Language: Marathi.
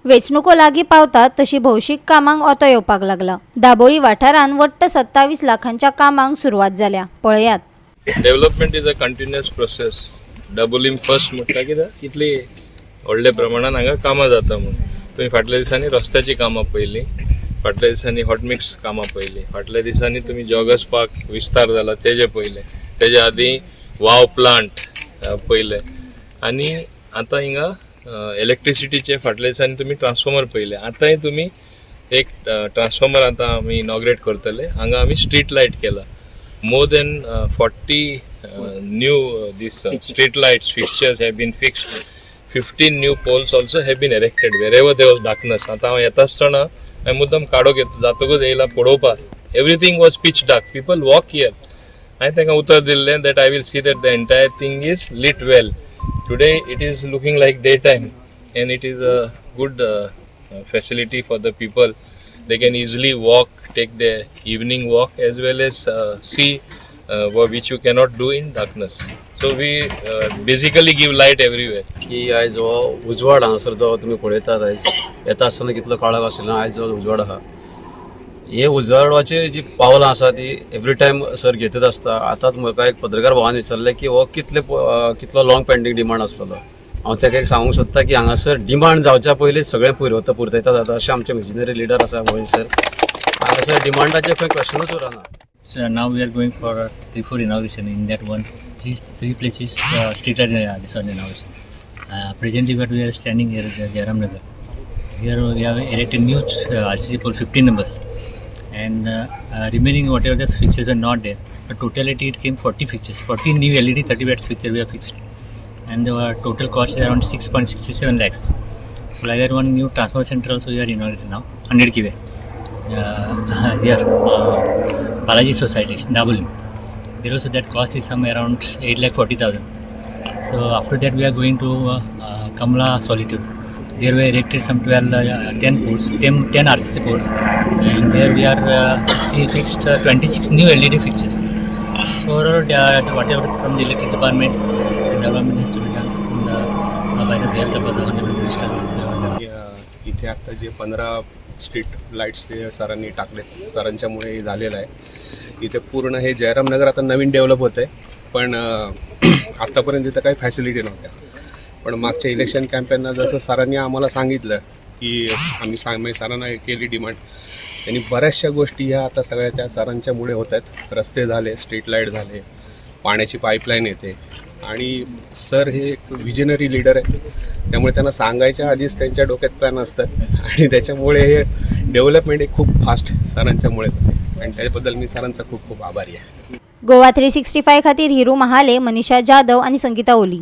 वेचणुको लागी पावतात तशी भौशीक कामांक ओतो येवपाक लागला। दाबोळी वाठारांत वट्ट 27 लाखांच्या कामांक सुरवात जाल्या। पळयात। Development is a continuous process. Dabolim first म्हटल्यार कित्याक कितली व्हडल्या प्रमाणात हांगा कामां जाता म्हणून तुमी फाटल्या दिसांनी रस्त्याची कामां पळयली, फाटल्या दिसांनी हॉट मिक्स कामां पळयली, फाटल्या दिसांनी तुमी जॉगर्स पार्क विस्तार जाला तेजे पळयले, तेजे आदी वाव प्लांट पळयले आनी आतां हिंगा इलेक्ट्रिसिटीचे फाटल्या दिसांनी तुमी ट्रान्सफॉर्मर पळयले। आतांय तुमी एक ट्रान्सफॉर्मर आतां आमी इनॉग्रेट करतले। हांगा आमी स्ट्रीट लायट केला। More than 40 new these street lights fixtures have been fixed. 15 new poles also have been erected wherever there was darkness. आता हांव येता आसतना हांवें मुद्दम काडो घेतलो, जातकूच येयला पळोवपाक। Everything was pitch dark. People walk here. हांवें तांकां उतर दिल्लें that I will see that the entire thing is lit well. Today it is looking like daytime and it is a good facility for the people. They can easily walk, take their evening walk as well as see which you cannot do in darkness. So we basically give light everywhere. की आयज जो उजवाड हांगासर जो तुमी पळयतात आयज येता आसतना कितलो काळोख आशिल्लो, आयज जो उजवाड आहा हे उजवाडाची जी पावलां आसा ती एवरी टायम सर घेतच आसता। आतां म्हाका एक पत्रकार भावान विचारलें की हो कितलो लॉंग पेंडींग डिमांड आसलेलो। हांव ताका एक सांगूंक सोदता की हांगासर डिमांड जावच्या पयलीं सगळें पुरयता जाता अशें आमचे मिशनरी लिडर आसा गोंय सर। हांगासर डिमांडाचें खंय क्वेश्चनूच उरना। So now we are going for 3-4 inauguration in that one. Three places street light this one inauguration. Presently what we are standing here at Jairam Nagar. Here we have erected new RCC pole 15 numbers and remaining whatever the fixtures are not there. But totality it came 40 fixtures, 40 new LED 30 watts fixtures we have fixed, and the total cost is around 6.67 lakhs. So like that one new transformer center also we are inaugurating now 100 kV. Here Balaji Society, Dabolim. There also that cost is some around 8,40,000. So after that we are going to Kamla Solitude. There we erected some 10 poles, 10 RCC poles, and there we are fixed 26 new LED fixtures. So whatever from the electric department, the development has to be done from by the health of the honorable minister. इथे आता जे 15 स्ट्रीट लाईट्स ते सरांनी टाकलेत, सरांच्यामुळे हे झालेलं आहे। इथे पूर्ण हे जयराम नगर आता नवीन डेव्हलप होतं आहे, पण आत्तापर्यंत इथं काही फॅसिलिटी नव्हत्या। पण मागच्या इलेक्शन कॅम्पेनला जसं सरांनी आम्हाला सांगितलं की आम्ही सरांना केली डिमांड, त्यांनी बऱ्याचशा गोष्टी ह्या आता सगळ्या त्या सरांच्यामुळे होत आहेत। रस्ते झाले, स्ट्रीट लाईट झाले, पाण्याची पाईपलाईन येते आणि सर हे एक विजनरी लीडर आहे, त्यामुळे त्यांना सांगायच्या आधीच त्यांच्या डोक्यात प्लॅन असतं आणि त्याच्यामुळे हे डेव्हलपमेंट हे खूप फास्ट सरांच्यामुळे होते आणि त्याबद्दल मी सरांचा खूप खूप आभारी आहे। गोवा 365 खातीर हिरू महाले, मनीषा जाधव आणि संगीता ओली।